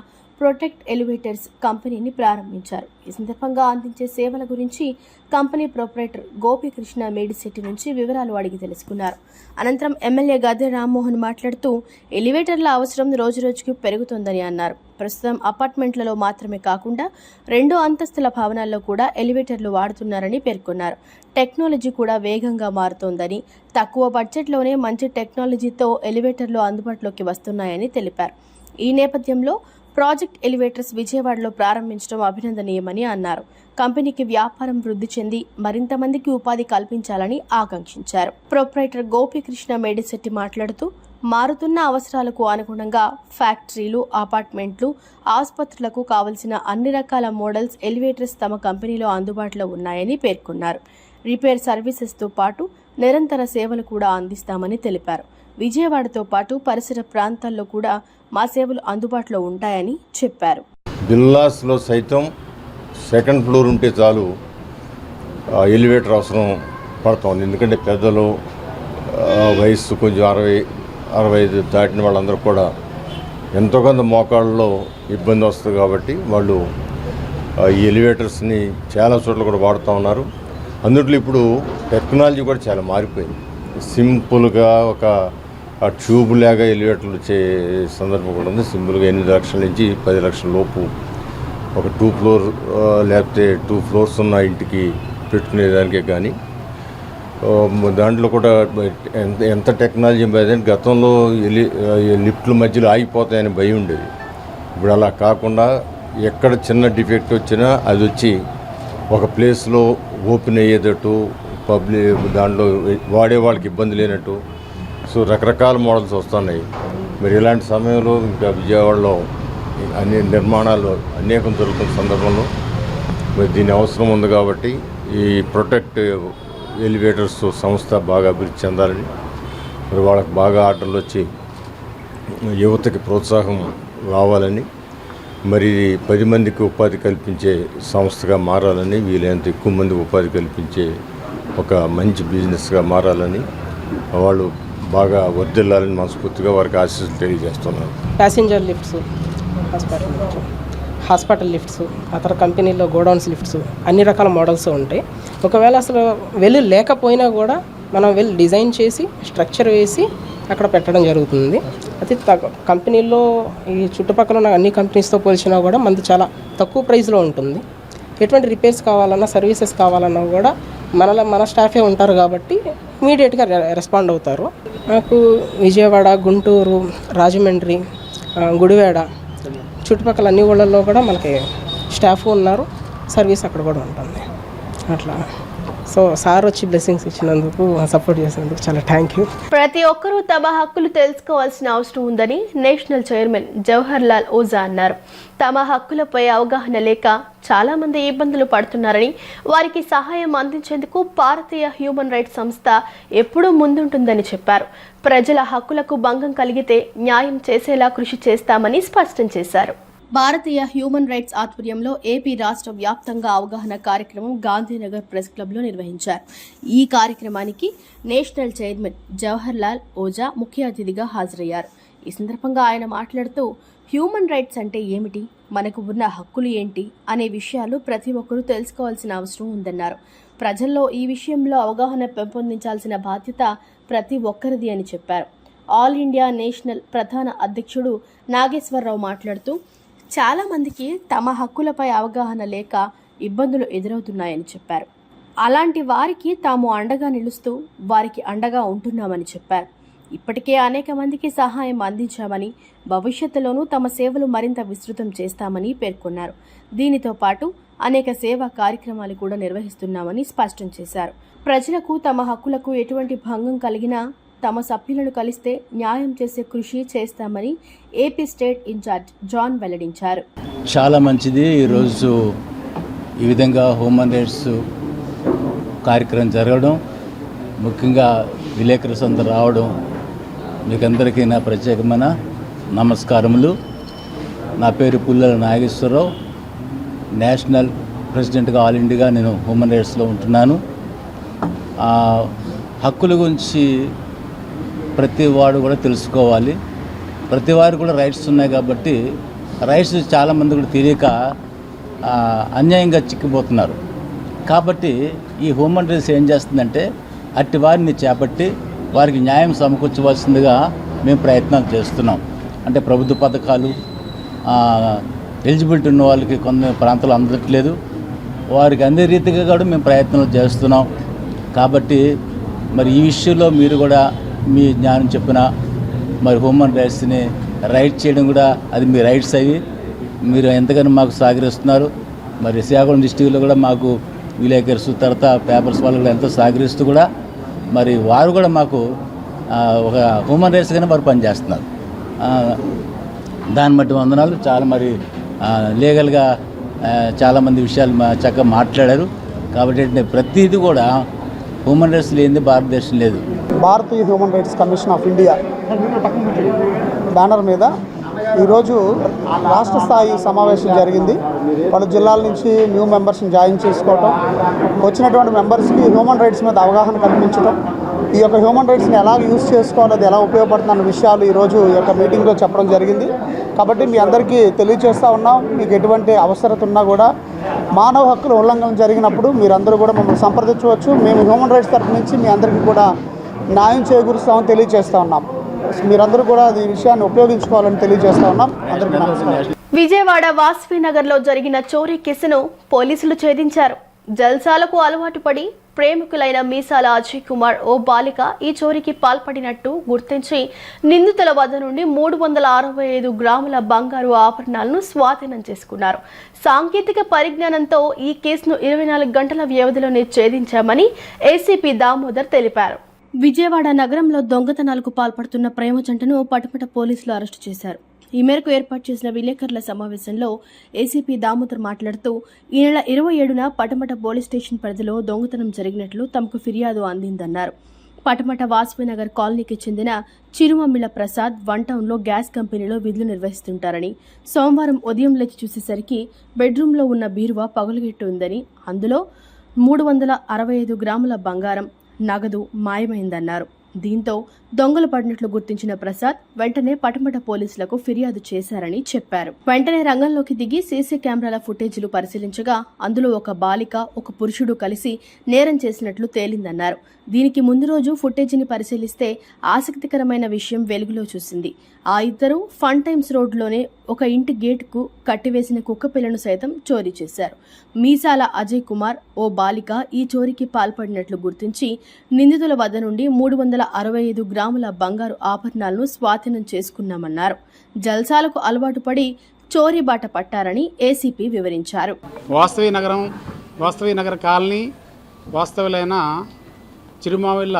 ప్రొటెక్ట్ ఎలివేటర్స్ కంపెనీని ప్రారంభించారు. ఈ సందర్భంగా అందించే సేవల గురించి కంపెనీ ప్రొపరేటర్ గోపీకృష్ణ మేడిశెట్టి నుంచి వివరాలు అడిగి తెలుసుకున్నారు. అనంతరం ఎమ్మెల్యే గద్దె రామ్మోహన్ మాట్లాడుతూ ఎలివేటర్ల అవసరం రోజురోజుకు పెరుగుతోందని అన్నారు. ప్రస్తుతం అపార్ట్మెంట్లలో మాత్రమే కాకుండా 2 అంతస్తుల భవనాల్లో కూడా ఎలివేటర్లు వాడుతున్నారని పేర్కొన్నారు. టెక్నాలజీ కూడా వేగంగా మారుతోందని, తక్కువ బడ్జెట్లోనే మంచి టెక్నాలజీతో ఎలివేటర్లు అందుబాటులోకి వస్తున్నాయని తెలిపారు. ఈ నేపథ్యంలో ప్రాజెక్ట్ ఎలివేటర్స్ విజయవాడలో ప్రారంభించడం అభినందనీయమని అన్నారు. కంపెనీకి వ్యాపారం వృద్ధి చెంది మరింత మందికి ఉపాధి కల్పించాలని ఆకాంక్షించారు. ప్రొపరైటర్ గోపీకృష్ణ మేడిశెట్టి మాట్లాడుతూ మారుతున్న అవసరాలకు అనుగుణంగా ఫ్యాక్టరీలు, అపార్ట్మెంట్లు, ఆసుపత్రులకు కావలసిన అన్ని రకాల మోడల్స్ ఎలివేటర్స్ తమ కంపెనీలో అందుబాటులో ఉన్నాయని పేర్కొన్నారు. రిపేర్ సర్వీసెస్తో పాటు నిరంతర సేవలు కూడా అందిస్తామని తెలిపారు. విజయవాడతో పాటు పరిసర ప్రాంతాల్లో కూడా మా సేవలు అందుబాటులో ఉంటాయని చెప్పారు. బిల్లాస్లో సైతం 2nd ఫ్లోర్ ఉంటే చాలు ఎలివేటర్ అవసరం పడుతుంది. ఎందుకంటే పెద్దలు, వయస్సు కొంచెం 60-65 దాటిన వాళ్ళందరూ కూడా ఎంతో కొంత మోకాళ్ళలో ఇబ్బంది వస్తుంది కాబట్టి వాళ్ళు ఈ ఎలివేటర్స్ని చాలా చోట్ల కూడా వాడుతూ ఉన్నారు. అందుట్లో ఇప్పుడు టెక్నాలజీ కూడా చాలా మారిపోయింది. సింపుల్గా ఒక ట్యూబ్ లాగా ఎలివేటర్లు వచ్చే సందర్భం కూడా ఉంది. సింపుల్గా 8 లక్షల నుంచి 10 లక్షల లోపు ఒక 2 ఫ్లోర్ లేకపోతే 2 ఫ్లోర్స్ ఉన్న ఇంటికి పెట్టుకునేదానికే కానీ దాంట్లో కూడా ఎంత టెక్నాలజీ పోయింది. గతంలో లిఫ్ట్ల మధ్యలో ఆగిపోతాయని భయం ఉండేది. ఇప్పుడు అలా కాకుండా ఎక్కడ చిన్న డిఫెక్ట్ వచ్చినా అది వచ్చి ఒక ప్లేస్లో ఓపెన్ అయ్యేటట్టు, పబ్లిక్ దాంట్లో వాడే వాళ్ళకి ఇబ్బంది లేనట్టు, సో రకరకాల మోడల్స్ వస్తున్నాయి. మరి ఇలాంటి సమయంలో ఇంకా విజయవాడలో అన్ని నిర్మాణాలు అనేకం జరుగుతున్న సందర్భంలో మరి దీని అవసరం ఉంది. కాబట్టి ఈ ప్రొటెక్ట్ ఎలివేటర్స్ సంస్థ బాగా అభివృద్ధి చెందాలని, మరి వాళ్ళకి బాగా ఆర్డర్లు వచ్చి యువతకి ప్రోత్సాహం రావాలని, మరి 10 మందికి ఉపాధి కల్పించే సంస్థగా మారాలని, వీలైనంత ఎక్కువ మందికి ఉపాధి కల్పించే ఒక మంచి బిజినెస్గా మారాలని, వాళ్ళు బాగా వర్ధిల్లాలని మనస్ఫూర్తిగా వారికి ఆశీస్సులు తెలియజేస్తున్నాను. ప్యాసింజర్ లిఫ్ట్స్, హాస్పిటల్ లిఫ్ట్స్, అతర కంపెనీల్లో గోడౌన్స్ లిఫ్ట్స్, అన్ని రకాల మోడల్స్ ఉంటాయి. ఒకవేళ అసలు వెళ్ళి లేకపోయినా కూడా మనం వెళ్ళి డిజైన్ చేసి స్ట్రక్చర్ వేసి అక్కడ పెట్టడం జరుగుతుంది. అది కంపెనీల్లో ఈ చుట్టుపక్కల ఉన్న అన్ని కంపెనీస్తో పోల్చినా కూడా మనది చాలా తక్కువ ప్రైస్లో ఉంటుంది. ఎటువంటి రిపేర్స్ కావాలన్నా, సర్వీసెస్ కావాలన్నా కూడా మన స్టాఫే ఉంటారు కాబట్టి ఇమీడియట్గా రెస్పాండ్ అవుతారు. నాకు విజయవాడ, గుంటూరు, రాజమండ్రి, గుడివాడ చుట్టుపక్కల అన్ని ఊళ్ళల్లో కూడా మనకి స్టాఫ్ ఉన్నారు, సర్వీస్ అక్కడ కూడా ఉంటుంది. అట్లా సో సార్ వచ్చి బ్లెస్సింగ్స్ ఇచ్చినందుకు, సపోర్ట్ చేసినందుకు చాలా థ్యాంక్ యూ. ప్రతి ఒక్కరూ తమ హక్కులు తెలుసుకోవాల్సిన అవసరం ఉందని నేషనల్ చైర్మన్ జవహర్ లాల్ ఓజా అన్నారు. తమ హక్కులపై అవగాహన లేక చాలా మంది ఇబ్బందులు పడుతున్నారని, వారికి సహాయం అందించేందుకు భారతీయ హ్యూమన్ రైట్స్ సంస్థ ఎప్పుడూ ముందుంటుందని చెప్పారు. ప్రజల హక్కులకు భంగం కలిగితే న్యాయం చేసేలా కృషి చేస్తామని స్పష్టం చేశారు. భారతీయ హ్యూమన్ రైట్స్ ఆధ్వర్యంలో ఏపీ రాష్ట్ర వ్యాప్తంగా అవగాహన కార్యక్రమం గాంధీనగర్ ప్రెస్ క్లబ్లో నిర్వహించారు. ఈ కార్యక్రమానికి నేషనల్ చైర్మన్ జవహర్ లాల్ ఓజా ముఖ్య అతిథిగా హాజరయ్యారు. ఈ సందర్భంగా ఆయన మాట్లాడుతూ, హ్యూమన్ రైట్స్ అంటే ఏమిటి, మనకు ఉన్న హక్కులు ఏంటి అనే విషయాలు ప్రతి ఒక్కరూ తెలుసుకోవాల్సిన అవసరం ఉందన్నారు. ప్రజల్లో ఈ విషయంలో అవగాహన పెంపొందించాల్సిన బాధ్యత ప్రతి ఒక్కరిది అని చెప్పారు. ఆల్ ఇండియా నేషనల్ ప్రధాన అధ్యక్షుడు నాగేశ్వరరావు మాట్లాడుతూ, చాలా మందికి తమ హక్కులపై అవగాహన లేక ఇబ్బందులు ఎదురవుతున్నాయని చెప్పారు. అలాంటి వారికి తాము అండగా నిలుస్తూ వారికి అండగా ఉంటున్నామని చెప్పారు. ఇప్పటికే అనేక మందికి సహాయం అందించామని, భవిష్యత్తులోనూ తమ సేవలు మరింత విస్తృతం చేస్తామని పేర్కొన్నారు. దీనితో పాటు అనేక సేవా కార్యక్రమాలు కూడా నిర్వహిస్తున్నామని స్పష్టం చేశారు. ప్రజలకు తమ హక్కులకు ఎటువంటి భంగం కలిగినా తమ సభ్యులను కలిస్తే న్యాయం చేసే కృషి చేస్తామని ఏపీ స్టేట్ ఇన్ఛార్జ్ జాన్ వెల్లడించారు. చాలా మంచిది ఈరోజు ఈ విధంగా హ్యూమన్ రైట్స్ కార్యక్రమం జరగడం, ముఖ్యంగా విలేకరులు అందరూ రావడం, మీకందరికీ నా ప్రత్యేకమైన నమస్కారములు. నా పేరు పుల్లల నాగేశ్వరరావు, నేషనల్ ప్రెసిడెంట్గా ఆల్ ఇండియాగా నేను హ్యూమన్ రైట్స్లో ఉంటున్నాను. హక్కుల గురించి ప్రతి వాడు కూడా తెలుసుకోవాలి. ప్రతి వారు కూడా రైట్స్ ఉన్నాయి కాబట్టి రైట్స్ చాలామంది కూడా తెలియక అన్యాయంగా చిక్కిపోతున్నారు. కాబట్టి ఈ హ్యూమన్ రైట్స్ ఏం చేస్తుందంటే అట్టి వారిని చేపట్టి వారికి న్యాయం సమకూర్చవలసిందిగా మేము ప్రయత్నాలు చేస్తున్నాం. అంటే ప్రభుత్వ పథకాలు ఎలిజిబిలిటీ ఉన్న వాళ్ళకి కొన్ని ప్రాంతాలు అందట్లేదు, వారికి అందే రీతిగా కూడా మేము ప్రయత్నాలు చేస్తున్నాం. కాబట్టి మరి ఈ విషయంలో మీరు కూడా మీ జ్ఞానం చెప్పిన మరి హ్యూమన్ రైట్స్ని రైట్ చేయడం కూడా అది మీ రైట్స్ అవి మీరు ఎంతగానో మాకు సహకరిస్తున్నారు. మరి శ్రీకాకుళం డిస్టిక్లో కూడా మాకు విలేకరులు తర్వాత పేపర్స్ వాళ్ళు కూడా ఎంతో సహకరిస్తూ కూడా మరి వారు కూడా మాకు ఒక హ్యూమన్ రైట్స్గానే వారు పనిచేస్తున్నారు. దాన్ని బట్టి వందనాలు. చాలా మరి లీగల్గా చాలామంది విషయాలు చక్కగా మాట్లాడారు. కాబట్టి ప్రతిదీ కూడా హ్యూమన్ రైట్స్ లేనిది భారతదేశం లేదు. భారతీయ human rights commission of India banner మీద ఈరోజు రాష్ట్ర స్థాయి సమావేశం జరిగింది. పలు జిల్లాల నుంచి న్యూ మెంబర్స్ని జాయిన్ చేసుకోవటం, వచ్చినటువంటి మెంబర్స్కి హ్యూమన్ రైట్స్ మీద అవగాహన కల్పించడం, ఈ యొక్క హ్యూమన్ రైట్స్ని ఎలా యూజ్ చేసుకోవాలి, అది ఎలా ఉపయోగపడుతున్న విషయాలు ఈరోజు ఈ యొక్క మీటింగ్లో చెప్పడం జరిగింది. కాబట్టి మీ అందరికీ తెలియజేస్తూ ఉన్నాం, మీకు ఎటువంటి అవసరత ఉన్నా కూడా మానవ హక్కుల ఉల్లంఘన జరిగినప్పుడు మీరందరూ కూడా మమ్మల్ని సంప్రదించవచ్చు. మేము హ్యూమన్ రైట్స్ తరఫు నుంచి మీ అందరికీ కూడా న్యాయం చేకూరుస్తామని తెలియజేస్తూ ఉన్నాం. మీరందరూ కూడా ఈ విషయాన్ని ఉపయోగించుకోవాలని తెలియజేస్తూ ఉన్నాం. అందరికీ నమస్కారం. విజయవాడ వాసవి నగర్లో జరిగిన చోరీ కేసును పోలీసులు ఛేదించారు. జల్సాలకు అలవాటు పడి ప్రేమికులైన మీసాల అజయ్ కుమార్ ఓ బాలిక ఈ చోరీకి పాల్పడినట్టు గుర్తించి నిందితుల వద్ద నుండి 365 గ్రాముల బంగారు ఆభరణాలను స్వాధీనం చేసుకున్నారు. సాంకేతిక పరిజ్ఞానంతో ఈ కేసును 24 గంటల వ్యవధిలోనే ఛేదించామని ఏసీపీ దామోదర్ తెలిపారు. విజయవాడ నగరంలో దొంగతనాలకు పాల్పడుతున్న ప్రేమ జంటను పటమట పోలీసులు అరెస్టు చేశారు. ఈ మేరకు ఏర్పాటు చేసిన విలేకరుల సమావేశంలో ఏసీపీ దామోదర్ మాట్లాడుతూ ఈ నెల 27న పటమట పోలీస్ స్టేషన్ పరిధిలో దొంగతనం జరిగినట్లు తమకు ఫిర్యాదు అందిందన్నారు. పటమట వాసవినగర్ కాలనీకి చెందిన చిరుమమ్మిల ప్రసాద్ 1 టౌన్లో గ్యాస్ కంపెనీలో విధులు నిర్వహిస్తుంటారని, సోమవారం ఉదయం లేచి చూసేసరికి బెడ్రూమ్లో ఉన్న బీరువా పగులుగెట్టి ఉందని, అందులో 365 గ్రాముల బంగారం, నగదు మాయమైందన్నారు. దీంతో దొంగలు పడినట్లు గుర్తించిన ప్రసాద్ వెంటనే పటమట పోలీసులకు ఫిర్యాదు చేశారని చెప్పారు. వెంటనే రంగంలోకి దిగి సీసీ కెమెరాల ఫుటేజీలు పరిశీలించగా అందులో ఒక బాలిక, ఒక పురుషుడు కలిసి నేరం చేసినట్లు తేలిందన్నారు. దీనికి ముందు రోజు ఫుటేజీని పరిశీలిస్తే ఆసక్తికరమైన విషయం వెలుగులో చూసింది. ఆ ఇద్దరు ఫన్ టైమ్స్ రోడ్లోనే ఒక ఇంటి గేటుకు కట్టివేసిన కుక్కపిల్లను సైతం చోరీ చేశారు. మీసాల అజయ్ కుమార్ ఓ బాలిక ఈ చోరీకి పాల్పడినట్లు గుర్తించి నిందితుల వద్ద నుండి 365 గ్రాముల బంగారు ఆభరణాలను స్వాధీనం చేసుకున్నామన్నారు. జల్సాలకు అలవాటు పడి చోరీ బాట పట్టారని ఏసీపీ వివరించారు. వాస్తవి నగర్ కాలనీ వాస్తవులైన చిరుమావిళ్ళ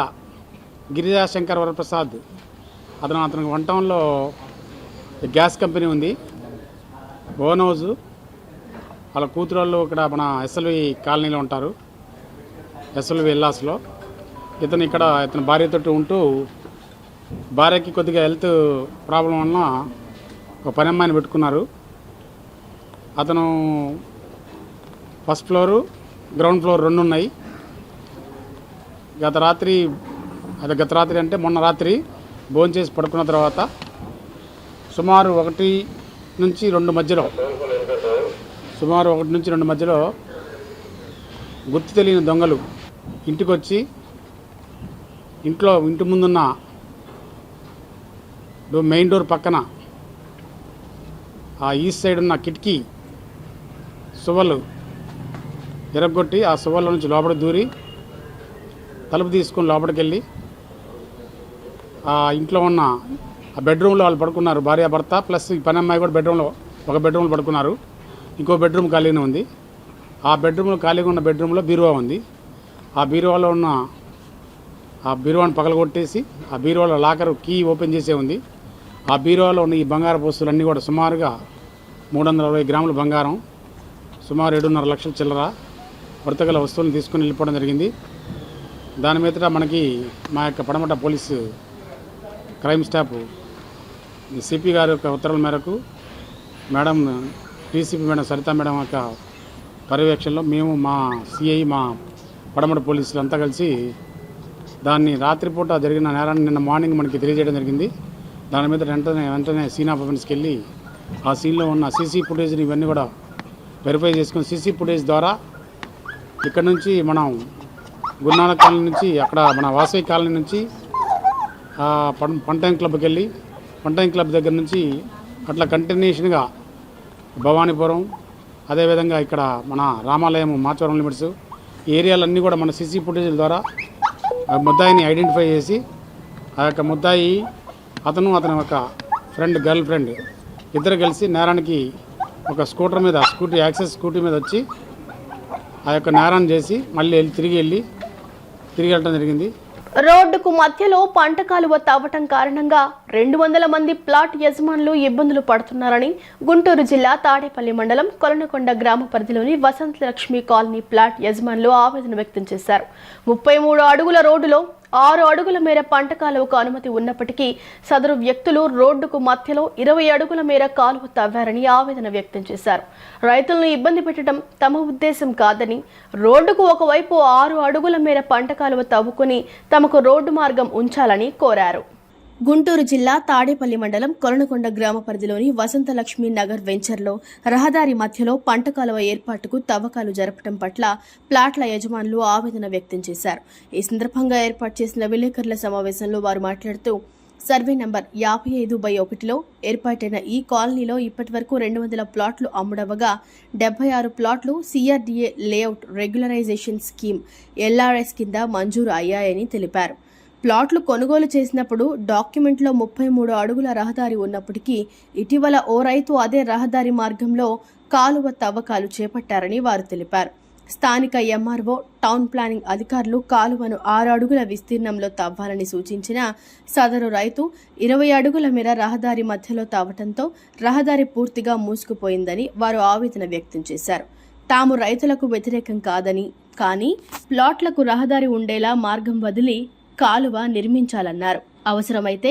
గిరిజాశంకర్ వరప్రసాద్ అతనికి 1 టౌన్లో గ్యాస్ కంపెనీ ఉంది, ఓన్ హౌస్. వాళ్ళ కూతురు వాళ్ళు ఇక్కడ మన ఎస్ఎల్వి కాలనీలో ఉంటారు, ఎస్ఎల్వి విల్లాస్లో. ఇతని భార్యతో ఉంటూ భార్యకి కొద్దిగా హెల్త్ ప్రాబ్లం వలన ఒక పని అమ్మాయిని పెట్టుకున్నారు. అతను ఫస్ట్ ఫ్లోరు, గ్రౌండ్ ఫ్లోర్ 2 ఉన్నాయి. గత రాత్రి అంటే మొన్న రాత్రి భోంచేసి పడుకున్న తర్వాత సుమారు 1 నుంచి 2 మధ్యలో గుర్తు తెలియని దొంగలు ఇంటికి వచ్చి ఇంటి ముందున్న మెయిన్ డోర్ పక్కన ఆ ఈస్ట్ సైడ్ ఉన్న కిటికీ సువ్వలు ఎరగొట్టి ఆ సువ్వల నుంచి లోపలికి దూరి తలుపు తీసుకొని లోపలికి వెళ్ళి ఆ ఇంట్లో ఉన్న ఆ బెడ్రూమ్లో వాళ్ళు పడుకున్నారు, భార్యాభర్త ప్లస్ ఈ పని అమ్మాయి కూడా ఒక బెడ్రూమ్లో పడుకున్నారు. ఇంకో బెడ్రూమ్ ఖాళీగా ఉంది. ఆ ఖాళీగా ఉన్న బెడ్రూమ్లో బీరువా ఉంది. ఆ బీరువాలో ఉన్న ఆ బీరువాని పగలగొట్టేసి ఆ బీరువాలో లాకర్ కీ ఓపెన్ చేసే ఉంది. ఆ బీరువాలో ఉన్న ఈ బంగారు వస్తువులన్నీ కూడా సుమారుగా 360 గ్రాముల బంగారం, సుమారు 7.5 లక్షల చిల్లర వర్తగల వస్తువులను తీసుకుని వెళ్ళిపోవడం జరిగింది. దాని మీద మనకి మా యొక్క పడమట పోలీసు క్రైమ్ స్టాఫ్ సిపి గారి యొక్క ఉత్తర్వుల మేరకు madam DCP madam Sarita madam యొక్క పర్యవేక్షణలో మేము మా సిఐ మా పడమట పోలీసులు అంతా కలిసి దాన్ని రాత్రిపూట జరిగిన నేరాన్ని నిన్న మార్నింగ్ మనకి తెలియజేయడం జరిగింది. దాని మీద వెంటనే సీన్ ఆఫ్ ఎవిడెన్స్కి వెళ్ళి ఆ సీన్లో ఉన్న సీసీ ఫుటేజ్ని ఇవన్నీ కూడా వెరిఫై చేసుకుని సీసీ ఫుటేజ్ ద్వారా ఇక్కడ నుంచి మనం గురునానక్ కాలనీ నుంచి అక్కడ మన వాసవి కాలనీ నుంచి పంటైన్ క్లబ్కి వెళ్ళి పంటైన్ క్లబ్ దగ్గర నుంచి అట్లా కంటిన్యూషన్గా భవానీపురం, అదేవిధంగా ఇక్కడ మన రామాలయం, మాచవరం లిమిట్స్ ఈ ఏరియాలన్నీ కూడా మన సీసీ ఫుటేజ్ల ద్వారా ముద్దాయిని ఐడెంటిఫై చేసి ఆ యొక్క ముద్దాయి అతని యొక్క గర్ల్ ఫ్రెండ్ ఇద్దరు కలిసి నేరానికి ఒక యాక్సెస్ స్కూటీ మీద వచ్చి ఆ యొక్క నేరాన్ని చేసి మళ్ళీ తిరిగి వెళ్ళటం జరిగింది. రోడ్డుకు మధ్యలో పంట కాలువ తవ్వటం కారణంగా 200 మంది ప్లాట్ యజమానులు ఇబ్బందులు పడుతున్నారని గుంటూరు జిల్లా తాడేపల్లి మండలం కొలనకొండ గ్రామ పరిధిలోని వసంతలక్ష్మి కాలనీ ప్లాట్ యజమానులు ఆవేదన వ్యక్తం చేశారు. 33 అడుగుల రోడ్డులో 6 అడుగుల మేర పంట కాలువకు అనుమతి ఉన్నప్పటికీ సదరు వ్యక్తులు రోడ్డుకు మధ్యలో 20 అడుగుల మేర కాలువ తవ్వారని ఆవేదన వ్యక్తం చేశారు. రైతులను ఇబ్బంది పెట్టడం తమ ఉద్దేశం కాదని, రోడ్డుకు ఒకవైపు 6 అడుగుల మేర పంట కాలువ తవ్వుకుని తమకు రోడ్డు మార్గం ఉంచాలని కోరారు. గుంటూరు జిల్లా తాడేపల్లి మండలం కొలనకొండ గ్రామ పరిధిలోని వసంతలక్ష్మి నగర్ వెంచర్లో రహదారి మధ్యలో పంట కాలువ ఏర్పాటుకు తవ్వకాలు జరపడం పట్ల ప్లాట్ల యజమానులు ఆవేదన వ్యక్తం చేశారు. ఈ సందర్భంగా ఏర్పాటు చేసిన విలేకరుల సమావేశంలో వారు మాట్లాడుతూ సర్వే నంబర్ 55/1లో ఏర్పాటైన ఈ కాలనీలో ఇప్పటివరకు 200 ప్లాట్లు అమ్ముడవగా 76 ప్లాట్లు CRDA layout regularisation scheme LRS కింద మంజూరు అయ్యాయని తెలిపారు. ప్లాట్లు కొనుగోలు చేసినప్పుడు డాక్యుమెంట్లో 33 అడుగుల రహదారి ఉన్నప్పటికీ ఇటీవల ఓ రైతు అదే రహదారి మార్గంలో కాలువ తవ్వకాలు చేపట్టారని వారు తెలిపారు. స్థానిక MRO, టౌన్ ప్లానింగ్ అధికారులు కాలువను 6 అడుగుల విస్తీర్ణంలో తవ్వాలని సూచించిన సదరు రైతు 20 అడుగుల మేర రహదారి మధ్యలో తవ్వటంతో రహదారి పూర్తిగా మూసుకుపోయిందని వారు ఆవేదన వ్యక్తం చేశారు. తాము రైతులకు వ్యతిరేకం కాదని, కానీ ప్లాట్లకు రహదారి ఉండేలా మార్గం వదిలి కాలువ నిర్మించాలన్నారు. అవసరమైతే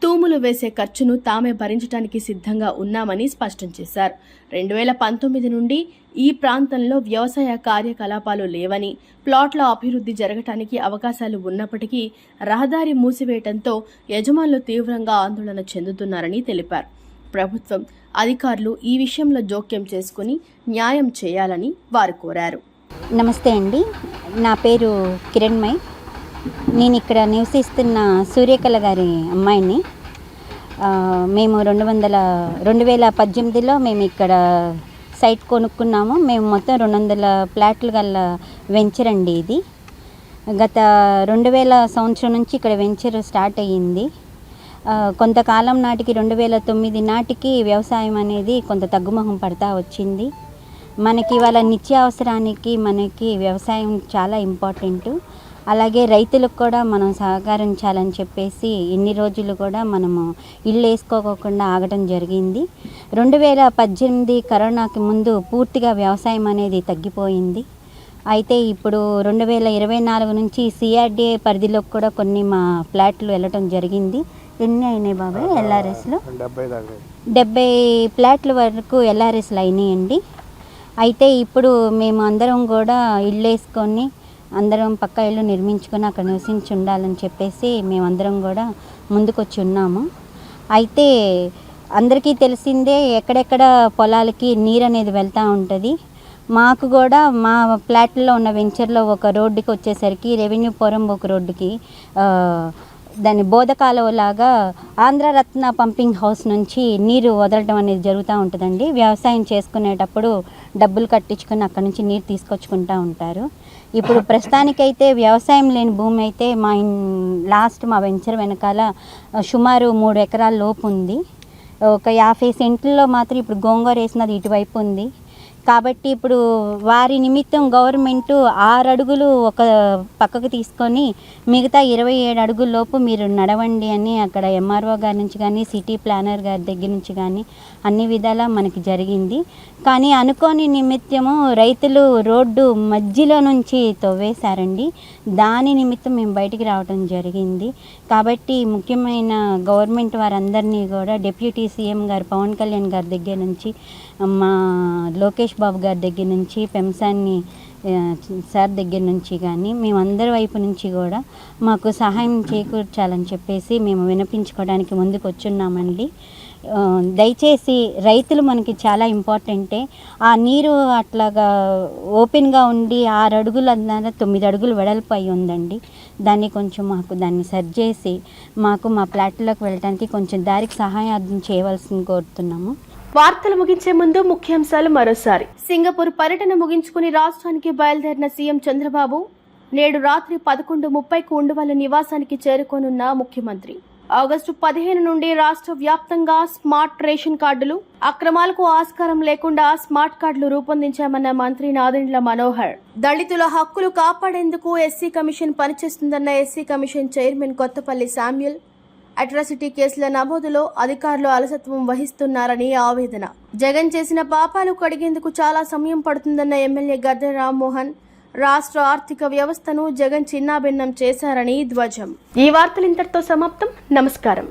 తూములు వేసే ఖర్చును తామే భరించడానికి సిద్ధంగా ఉన్నామని స్పష్టం చేశారు. 2019 నుండి ఈ ప్రాంతంలో వ్యవసాయ కార్యకలాపాలు లేవని, ప్లాట్ల అభివృద్ధి జరగటానికి అవకాశాలు ఉన్నప్పటికీ రహదారి మూసివేయడంతో యజమానులు తీవ్రంగా ఆందోళన చెందుతున్నారని తెలిపారు. ప్రభుత్వం అధికారులు ఈ విషయంలో జోక్యం చేసుకుని న్యాయం చేయాలని వారు కోరారు. నమస్తే అండి, నా పేరు కిరణ్మయ్. నేను ఇక్కడ నివసిస్తున్న సూర్యకళ గారి అమ్మాయిని. మేము 2018లో మేము ఇక్కడ సైట్ కొనుక్కున్నాము. మేము మొత్తం 200 ప్లాట్లు గల వెంచర్ అండి ఇది. గత 2000 సంవత్సరం నుంచి ఇక్కడ వెంచర్ స్టార్ట్ అయ్యింది. కొంతకాలం నాటికి 2009 నాటికి వ్యవసాయం అనేది కొంత తగ్గుముఖం పడతా వచ్చింది. మనకి వాళ్ళ నిత్యావసరానికి మనకి వ్యవసాయం చాలా ఇంపార్టెంట్. అలాగే రైతులకు కూడా మనం సహకరించాలని చెప్పేసి ఇన్ని రోజులు కూడా మనము ఇల్లు వేసుకోకుండా ఆగటం జరిగింది. 2018 కరోనాకి ముందు పూర్తిగా వ్యవసాయం అనేది తగ్గిపోయింది. అయితే ఇప్పుడు 2024 నుంచి CRDA పరిధిలోకి కూడా కొన్ని మా ఫ్లాట్లు వెళ్ళటం జరిగింది. ఎన్ని అయినాయి బాబాయ్ LRSలో? 70 ఫ్లాట్ల వరకు LRSలు అయినాయండి. అయితే ఇప్పుడు మేము అందరం కూడా ఇల్లు వేసుకొని అందరం పక్క ఇల్లు నిర్మించుకొని అక్కడ నివసించి ఉండాలని చెప్పేసి మేమందరం కూడా ముందుకొచ్చి ఉన్నాము. అయితే అందరికీ తెలిసిందే, ఎక్కడెక్కడ పొలాలకి నీరు అనేది వెళ్తూ ఉంటుంది. మాకు కూడా మా ఫ్లాట్లో ఉన్న వెంచర్లో ఒక రోడ్డుకి వచ్చేసరికి రెవెన్యూ పోరంబోకు రోడ్డుకి దాని బోధకాలువలాగా ఆంధ్రరత్న పంపింగ్ హౌస్ నుంచి నీరు వదలడం అనేది జరుగుతూ ఉంటుందండి. వ్యవసాయం చేసుకునేటప్పుడు డబ్బులు కట్టించుకొని అక్కడ నుంచి నీరు తీసుకొచ్చుకుంటూ ఉంటారు. ఇప్పుడు ప్రస్తుతానికైతే వ్యవసాయం లేని భూమి అయితే మా వెంచర్ వెనకాల సుమారు 3 ఎకరాల లోపు ఉంది. ఒక 50 సెంట్లలో మాత్రం ఇప్పుడు గోంగూర వేసినది ఇటువైపు ఉంది. కాబట్టి ఇప్పుడు వారి నిమిత్తం గవర్నమెంటు 6 అడుగులు ఒక పక్కకు తీసుకొని మిగతా 27 అడుగుల లోపు మీరు నడవండి అని అక్కడ MRO గారి నుంచి కానీ సిటీ ప్లానర్ గారి దగ్గర నుంచి కానీ అన్ని విధాలా మనకి జరిగింది. కానీ అనుకోని నిమిత్తము రైతులు రోడ్డు మధ్యలో నుంచి తవ్వేశారండి. దాని నిమిత్తం మేము బయటికి రావడం జరిగింది. కాబట్టి ముఖ్యమైన గవర్నమెంట్ వారందరినీ కూడా డిప్యూటీ CM గారు పవన్ కళ్యాణ్ గారి దగ్గర నుంచి, మా లోకేష్ బాబు గారి దగ్గర నుంచి, పెంసాని సార్ దగ్గర నుంచి కానీ మేమందరి వైపు నుంచి కూడా మాకు సహాయం చేకూర్చాలని చెప్పేసి మేము వినిపించుకోవడానికి ముందుకు వచ్చున్నామండి. దయచేసి రైతులు మనకి చాలా ఇంపార్టెంటే. ఆ నీరు అట్లాగా ఓపెన్గా ఉండి 6 అడుగులు 9 అడుగులు వెడల్పు అయి ఉందండి. దాన్ని కొంచెం మాకు దాన్ని సరి చేసి మాకు మా ఫ్లాట్లోకి వెళ్ళడానికి కొంచెం దారికి సహాయం చేయవలసింది కోరుతున్నాము. వార్తలు ముగించే ముందు ముఖ్యాంశాలు మరోసారి. సింగపూర్ పర్యటన ముగించుకుని రాష్ట్రానికి బయలుదేరిన సీఎం చంద్రబాబు నేడు రాత్రి 11:30కు ఉండవల్లి నివాసానికి చేరుకోనున్న ముఖ్యమంత్రి. ఆగస్టు 15 నుండి రాష్ట్ర వ్యాప్తంగా స్మార్ట్ రేషన్ కార్డులు, అక్రమాలకు ఆస్కారం లేకుండా స్మార్ట్ కార్డులు రూపొందించామన్న మంత్రి నాదెండ్ల మనోహర్. దళితుల హక్కులు కాపాడేందుకు ఎస్సీ కమిషన్ పనిచేస్తుందన్న SC commission chairman Kothapalli Samuel. Atrocity కేసుల నమోదులో అధికారులు అలసత్వం వహిస్తున్నారని ఆవేదన. జగన్ చేసిన పాపాలు కడిగేందుకు చాలా సమయం పడుతుందన్న ఎమ్మెల్యే గద్దె రామ్మోహన్. రాష్ట్ర ఆర్థిక వ్యవస్థను జగన్ చిన్నాభిన్నం చేశారని ధ్వజం. ఈ వార్తలు ఇంతటితో సమాప్తం. నమస్కారం.